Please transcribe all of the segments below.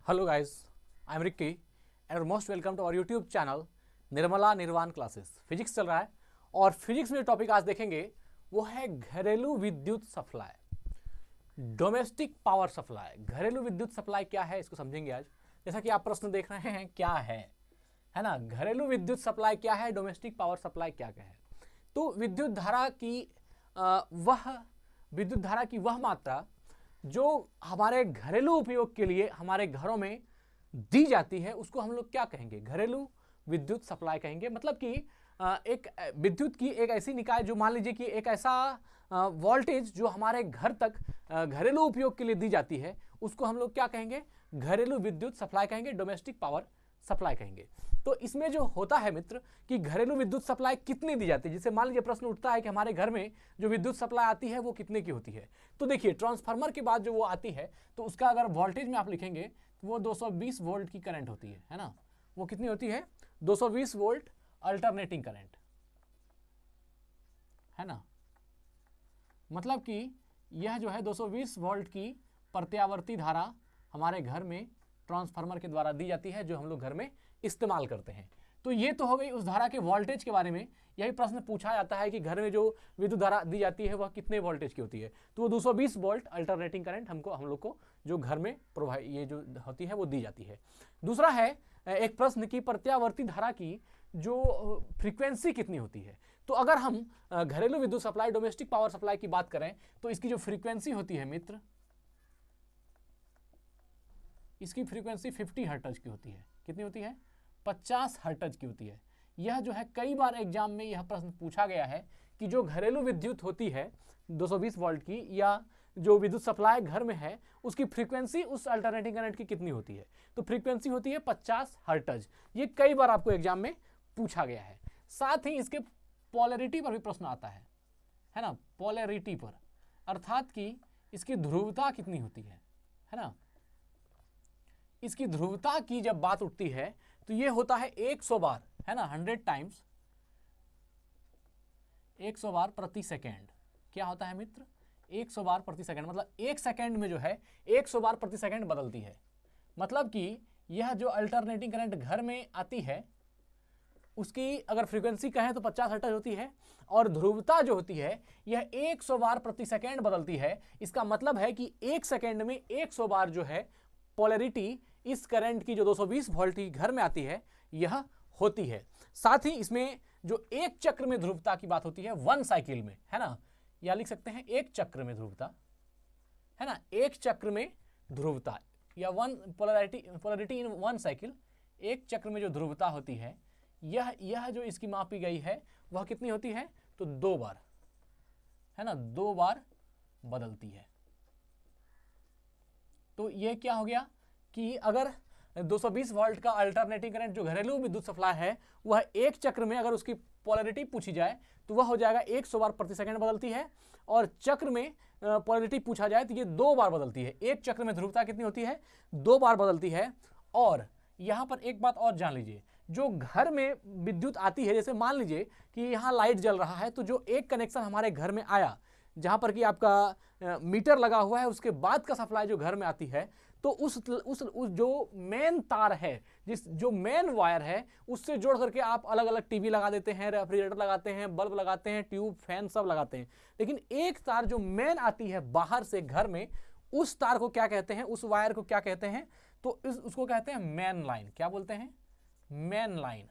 Hello guys, I am Ricky and most welcome to our YouTube channel Nirmala Nirvana classes. Physics चल रहा है और physics में जो टॉपिक आज देखेंगे वो है घरेलू विद्युत सप्लाई, डोमेस्टिक पावर सप्लाई। घरेलू विद्युत सप्लाई क्या है इसको समझेंगे आज। जैसा कि आप प्रश्न देख रहे हैं क्या है ना, घरेलू विद्युत सप्लाई क्या है, डोमेस्टिक पावर सप्लाई क्या है। तो विद्युत धारा की वह मात्रा जो हमारे घरेलू उपयोग के लिए हमारे घरों में दी जाती है उसको हम लोग क्या कहेंगे, घरेलू विद्युत सप्लाई कहेंगे। मतलब कि एक विद्युत की एक ऐसी निकाय जो मान लीजिए कि एक ऐसा वोल्टेज जो हमारे घर तक घरेलू उपयोग के लिए दी जाती है उसको हम लोग क्या कहेंगे, घरेलू विद्युत सप्लाई कहेंगे, डोमेस्टिक पावर सप्लाई कहेंगे। तो इसमें जो होता है मित्र कि घरेलू विद्युत सप्लाई कितनी दी जाती है, जिससे मान लीजिए प्रश्न उठता है कि हमारे घर में जो विद्युत सप्लाई आती है वो कितने की होती है। तो देखिए ट्रांसफार्मर के बाद जो वो आती है तो उसका अगर वोल्टेज में आप लिखेंगे तो वो 220 वोल्ट की करंट होती है ना। वो कितनी होती है, 220 वोल्ट अल्टरनेटिंग करंट, है ना। मतलब कि यह जो है 220 वोल्ट की प्रत्यावर्ती धारा हमारे घर में ट्रांसफार्मर के द्वारा दी जाती है जो हम लोग घर में इस्तेमाल करते हैं। तो ये तो हो गई उस धारा के वोल्टेज के बारे में। यही प्रश्न पूछा जाता है कि घर में जो विद्युत धारा दी जाती है वह कितने वोल्टेज की होती है। तो वो 220 वोल्ट अल्टरनेटिंग करंट हम लोग को जो घर में प्रोवाइड ये जो होती है वो दी जाती है। दूसरा है एक प्रश्न की प्रत्यावर्ती धारा की जो फ्रीक्वेंसी कितनी होती है। तो अगर हम घरेलू विद्युत सप्लाई, डोमेस्टिक पावर सप्लाई की बात करें तो इसकी जो फ्रीक्वेंसी होती है मित्र, इसकी फ्रीक्वेंसी 50 हर्ट्ज की होती है। कितनी होती है, 50 हर्ट्ज की होती है। यह जो है कई बार एग्जाम में यह प्रश्न पूछा गया है कि जो घरेलू विद्युत होती है 220 वोल्ट की या जो विद्युत सप्लाई घर में है उसकी फ्रीक्वेंसी उस अल्टरनेटिंग करंट की कितनी होती है। तो फ्रीक्वेंसी होती है 50 हर्ट्ज। ये कई बार आपको एग्जाम में पूछा गया है। साथ ही इसके पोलैरिटी पर भी प्रश्न आता है ना, पोलैरिटी पर, अर्थात कि इसकी ध्रुवता कितनी होती है ना। इसकी ध्रुवता की जब बात उठती है तो ये होता है 100 बार, है ना, 100 टाइम्स, 100 बार प्रति सेकेंड। क्या होता है मित्र, 100 बार प्रति सेकेंड। मतलब एक सेकेंड में जो है 100 बार प्रति सेकेंड बदलती है। मतलब कि यह जो अल्टरनेटिंग करंट घर में आती है उसकी अगर फ्रीक्वेंसी कहें तो 50 हर्ट्ज होती है और ध्रुवता जो होती है यह 100 बार प्रति सेकेंड बदलती है। इसका मतलब है कि एक सेकेंड में 100 बार जो है पोलैरिटी इस करंट की जो 220 वोल्ट की घर में आती है यह होती है। साथ ही इसमें जो एक चक्र में ध्रुवता की बात होती है 1 साइकिल में, है ना, या लिख सकते हैं एक चक्र में ध्रुवता, है ना, एक चक्र में ध्रुवता या पोलैरिटी इन 1 साइकिल, एक चक्र में जो ध्रुवता होती है यह जो इसकी मापी गई है वह कितनी होती है, तो 2 बार, है ना, 2 बार बदलती है। तो ये क्या हो गया कि अगर 220 वोल्ट का अल्टरनेटिंग करंट जो घरेलू विद्युत सप्लाई है वह एक चक्र में अगर उसकी पोलैरिटी पूछी जाए तो वह हो जाएगा 100 बार प्रति सेकंड बदलती है, और चक्र में पोलैरिटी पूछा जाए तो ये 2 बार बदलती है। एक चक्र में ध्रुवता कितनी होती है, 2 बार बदलती है। और यहां पर एक बात और जान लीजिए, जो घर में विद्युत आती है, जैसे मान लीजिए कि यहाँ लाइट जल रहा है तो जो एक कनेक्शन हमारे घर में आया जहां पर कि आपका मीटर लगा हुआ है उसके बाद का सप्लाई जो घर में आती है तो उस जो मेन तार है, जो मेन वायर है उससे जोड़ करके आप अलग अलग टीवी लगा देते हैं, रेफ्रिजरेटर लगाते हैं, बल्ब लगाते हैं, ट्यूब, फैन सब लगाते हैं। लेकिन एक तार जो मेन आती है बाहर से घर में, उस तार को क्या कहते हैं, उस वायर को क्या कहते हैं, तो उसको कहते हैं मेन लाइन। क्या बोलते हैं, मेन लाइन।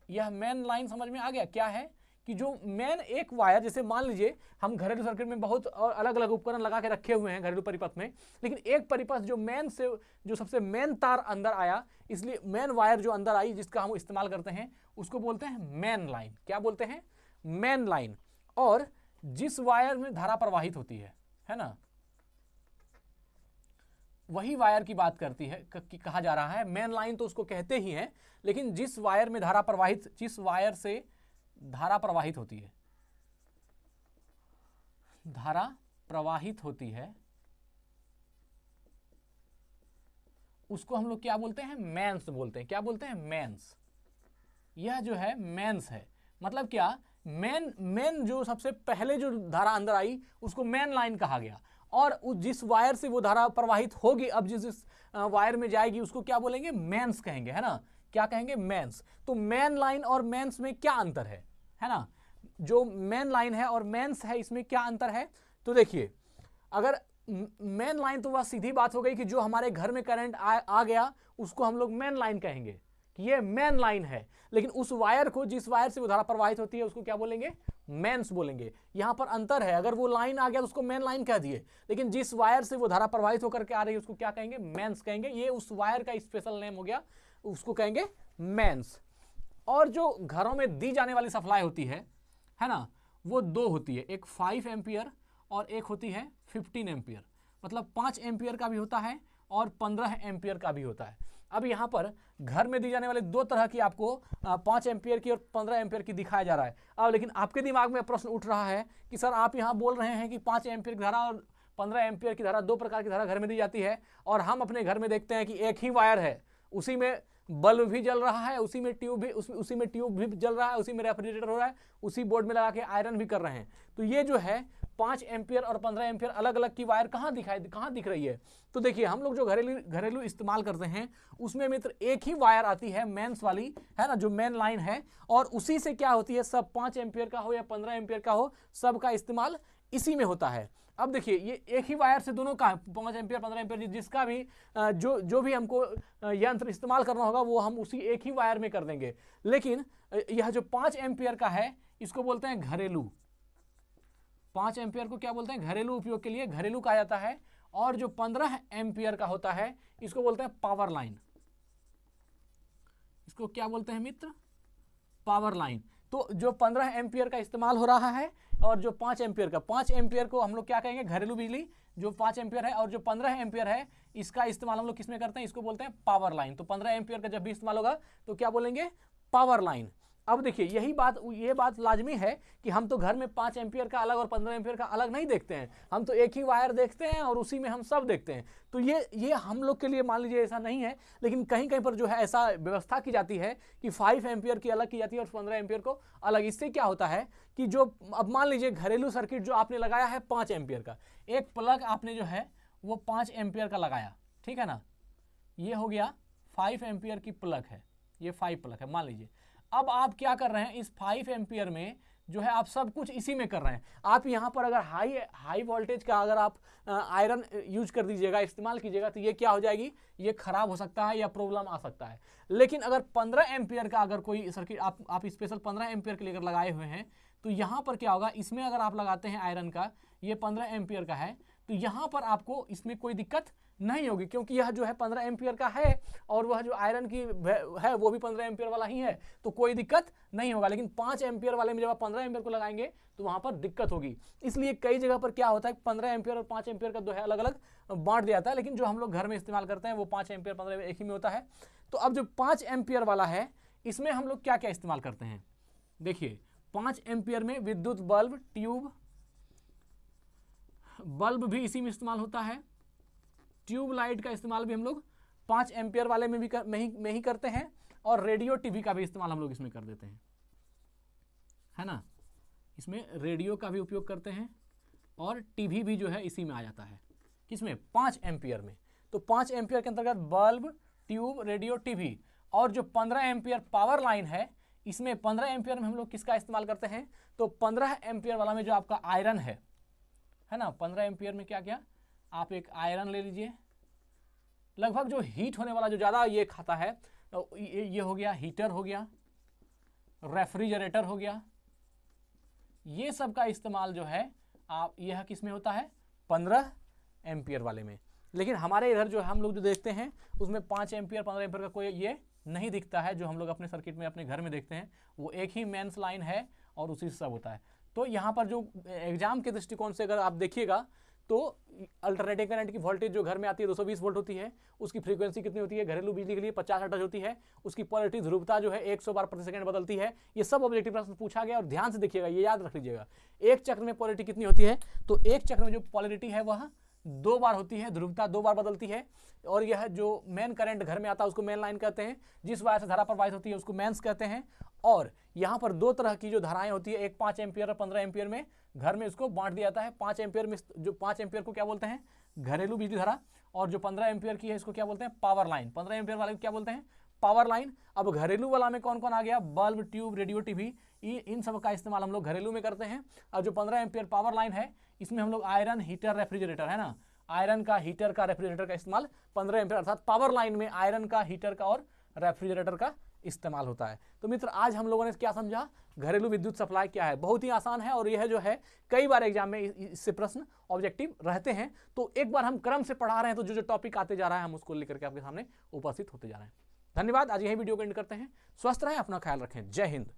यह मेन लाइन समझ में आ गया क्या है कि जो मेन एक वायर, जैसे मान लीजिए हम घरेलू सर्किट में बहुत और अलग अलग उपकरण लगा के रखे हुए हैं घरेलू परिपथ में, लेकिन एक परिपथ जो मेन से जो सबसे मेन तार अंदर आया, इसलिए मेन वायर जो अंदर आई जिसका हम इस्तेमाल करते हैं उसको बोलते हैं मेन लाइन। क्या बोलते हैं, मेन लाइन। और जिस वायर में धारा प्रवाहित होती है ना, वही वायर की बात करती है कहा जा रहा है। मेन लाइन तो उसको कहते ही हैं, लेकिन जिस वायर में धारा प्रवाहित, जिस वायर से धारा प्रवाहित होती है, धारा प्रवाहित होती है उसको हम लोग क्या बोलते हैं, मेंस बोलते हैं। क्या बोलते हैं, मेंस। यह जो है मेंस है। मतलब क्या, मेन जो सबसे पहले जो धारा अंदर आई उसको मेन लाइन कहा गया, और जिस वायर से वो धारा प्रवाहित होगी, अब जिस वायर में जाएगी उसको क्या बोलेंगे, मेंस कहेंगे, है ना। क्या कहेंगे, मेंस। तो मेन लाइन और मेंस में क्या अंतर है ना। जो मेन लाइन है और मेंस है इसमें क्या अंतर है, तो देखिए अगर मेन लाइन तो वह सीधी बात हो गई कि जो हमारे घर में करंट आ गया उसको हम लोग मेन लाइन कहेंगे कि ये मेन लाइन है। लेकिन उस वायर को, जिस वायर से वो धारा प्रवाहित होती है उसको क्या बोलेंगे, मेंस बोलेंगे। यहां पर अंतर है, अगर वो लाइन आ गया तो उसको मेन लाइन कह दिए, लेकिन जिस वायर से वो धारा प्रवाहित होकर के आ रही है उसको क्या कहेंगे, मेंस कहेंगे। ये उस वायर का स्पेशल नेम हो गया, उसको कहेंगे मेंस। और जो घरों में दी जाने वाली सप्लाई होती है ना, वो दो होती है, एक 5 एम्पियर और एक होती है 15 एम्पियर। मतलब 5 एम्पियर का भी होता है और 15 एम्पियर का भी होता है। अब यहाँ पर घर में दी जाने वाले दो तरह की आपको 5 एम्पियर की और 15 एम्पियर की दिखाया जा रहा है। अब लेकिन आपके दिमाग में प्रश्न उठ रहा है कि सर आप यहाँ बोल रहे हैं कि 5 एम्पियर की धारा और 15 एम्पियर की धारा, दो प्रकार की धारा घर में दी जाती है, और हम अपने घर में देखते हैं कि एक ही वायर है, उसी में बल्ब भी जल रहा है, उसी में ट्यूब भी जल रहा है, उसी में रेफ्रिजरेटर हो रहा है, उसी बोर्ड में लगा के आयरन भी कर रहे हैं। तो ये जो है 5 एम्पियर और 15 एम्पियर अलग अलग की वायर कहाँ दिख रही है, तो देखिए हम लोग जो घरेलू इस्तेमाल करते हैं उसमें मित्र एक ही वायर आती है, मेंस वाली, है ना, जो मेन लाइन है, और उसी से क्या होती है, सब 5 एम्पियर का हो या 15 एम्पियर का हो, सबका इस्तेमाल इसी में होता है। अब देखिए ये एक ही वायर से दोनों का 5 एम्पियर 15 एम्पियर, जिसका भी जो भी हमको यंत्र इस्तेमाल करना होगा वो हम उसी एक ही वायर में कर देंगे। लेकिन यह जो 5 एम्पियर का है इसको बोलते हैं घरेलू। 5 एम्पियर को क्या बोलते हैं, घरेलू उपयोग के लिए घरेलू कहा जाता है। और जो 15 एम्पियर का होता है इसको बोलते हैं पावर लाइन। इसको क्या बोलते हैं मित्र, पावर लाइन। तो जो 15 एम्पियर का इस्तेमाल हो रहा है और जो 5 एम्पियर को हम लोग क्या कहेंगे, घरेलू बिजली जो 5 एम्पियर है, और जो 15 एम्पियर है इसका इस्तेमाल हम लोग किसमें करते हैं, इसको बोलते हैं पावर लाइन। तो 15 एम्पियर का जब भी इस्तेमाल होगा तो क्या बोलेंगे, पावर लाइन। अब देखिए ये बात लाजमी है कि हम तो घर में 5 एम्पियर का अलग और 15 एम्पियर का अलग नहीं देखते हैं, हम तो एक ही वायर देखते हैं और उसी में हम सब देखते हैं। तो ये हम लोग के लिए मान लीजिए ऐसा नहीं है, लेकिन कहीं कहीं पर जो है ऐसा व्यवस्था की जाती है कि 5 एम्पियर की अलग की जाती है और 15 एम्पियर को अलग। इससे क्या होता है कि जो अब मान लीजिए घरेलू सर्किट जो आपने लगाया है 5 एम्पियर का, एक प्लग आपने जो है वो 5 एम्पियर का लगाया, ठीक है ना, ये हो गया 5 एम्पियर की प्लग है, ये 5 प्लग है मान लीजिए। अब आप क्या कर रहे हैं, इस 5 एम्पियर में जो है आप सब कुछ इसी में कर रहे हैं। आप यहाँ पर अगर हाई वोल्टेज का अगर आप आयरन यूज कर दीजिएगा, इस्तेमाल कीजिएगा, तो ये क्या हो जाएगी, ये खराब हो सकता है या प्रॉब्लम आ सकता है। लेकिन अगर 15 एम्पियर का अगर कोई सर्किट आप स्पेशल 15 एम्पियर के लिए अगर लगाए हुए हैं, तो यहाँ पर क्या होगा, इसमें अगर आप लगाते हैं आयरन का, ये 15 एम्पियर का है, तो यहाँ पर आपको इसमें कोई दिक्कत नहीं होगी, क्योंकि यह जो है 15 एम्पियर का है और वह जो आयरन की है वो भी 15 एम्पियर वाला ही है, तो कोई दिक्कत नहीं होगा। लेकिन 5 एम्पियर वाले में जब आप 15 एम्पियर को लगाएंगे तो वहां पर दिक्कत होगी। इसलिए कई जगह पर क्या होता है, 15 एम्पियर और 5 एम्पियर का जो है अलग अलग बांट दिया जाता है, लेकिन जो हम लोग घर में इस्तेमाल करते हैं वो 5 एम्पियर 15 एक ही में होता है। तो अब जो 5 एम्पियर वाला है इसमें हम लोग क्या क्या इस्तेमाल करते हैं, देखिए 5 एम्पियर में विद्युत बल्ब, ट्यूब बल्ब भी इसी में इस्तेमाल होता है, ट्यूब लाइट का इस्तेमाल भी हम लोग 5 एम्पियर वाले में ही करते हैं, और रेडियो टीवी का भी इस्तेमाल हम लोग इसमें कर देते हैं, है ना, इसमें रेडियो का भी उपयोग करते हैं और टीवी भी जो है इसी में आ जाता है, किसमें, 5 एम्पियर में। तो 5 एम्पियर के अंतर्गत बल्ब, ट्यूब, रेडियो, टीवी। और जो 15 एम्पियर पावर लाइन है, इसमें 15 एम्पियर में हम लोग किसका इस्तेमाल करते हैं, तो 15 एम्पियर वाला में जो आपका आयरन है ना, 15 एम्पियर में क्या क्या, आप एक आयरन ले लीजिए, लगभग जो हीट होने वाला जो ज़्यादा ये खाता है, तो ये हो गया, हीटर हो गया, रेफ्रिजरेटर हो गया, ये सब का इस्तेमाल जो है आप यह किस में होता है, 15 एम्पियर वाले में। लेकिन हमारे इधर जो हम लोग जो देखते हैं उसमें 5 एम्पियर 15 एम्पियर का कोई ये नहीं दिखता है। जो हम लोग अपने सर्किट में अपने घर में देखते हैं वो एक ही मेंस लाइन है और उसी से सब होता है। तो यहाँ पर जो एग्जाम के दृष्टिकोण से अगर आप देखिएगा तो अल्टरनेटिंग करंट की वोल्टेज जो घर में आती है 220 वोल्ट होती है, उसकी फ्रीक्वेंसी कितनी होती है, घरेलू बिजली के लिए 50 हर्ट्ज होती है, उसकी पोलैरिटी ध्रुवता जो है 100 बार प्रति सेकंड बदलती है। ये सब ऑब्जेक्टिव प्रश्न पूछा गया और ध्यान से देखिएगा, ये याद रख लीजिएगा। एक चक्र में पोलैरिटी कितनी होती है, तो एक चक्र में जो पोलैरिटी है वह दो बार होती है, ध्रुवता 2 बार बदलती है, और यह जो मेन करंट घर में आता है उसको मेन लाइन कहते हैं, जिस वायर से धारा प्रवाहित होती है उसको मेंस कहते हैं। और यहाँ पर 2 तरह की जो धाराएं होती है, एक 5 एम्पियर और 15 एम्पियर में घर में उसको बांट दिया जाता है। 5 एम्पियर में, जो 5 एम्पियर को क्या बोलते हैं, घरेलू बिजली धारा, और जो 15 एम्पियर की है इसको क्या बोलते हैं, पावर लाइन। 15 एम्पियर वाले को क्या बोलते हैं, पावर लाइन। अब घरेलू वाला में कौन कौन आ गया, बल्ब, ट्यूब, रेडियो, टीवी, इन सब का इस्तेमाल हम लोग घरेलू में करते हैं। और जो 15 एम्पियर पावर लाइन है, इसमें हम लोग आयरन हीटर, रेफ्रिजरेटर, है ना, आयरन का, हीटर का, रेफ्रिजरेटर का इस्तेमाल 15 एम्पियर अर्थात पावर लाइन में आयरन का, हीटर का और रेफ्रिजरेटर का इस्तेमाल होता है। तो मित्र, आज हम लोगों ने क्या समझा, घरेलू विद्युत सप्लाई क्या है। बहुत ही आसान है, और यह जो है कई बार एग्जाम में इससे प्रश्न ऑब्जेक्टिव रहते हैं। तो एक बार हम क्रम से पढ़ा रहे हैं, तो जो जो टॉपिक आते जा रहा है हम उसको लेकर के आपके सामने उपस्थित होते जा रहे हैं। धन्यवाद। आज यही वीडियो को एंड करते हैं। स्वस्थ रहें, अपना ख्याल रखें। जय हिंद।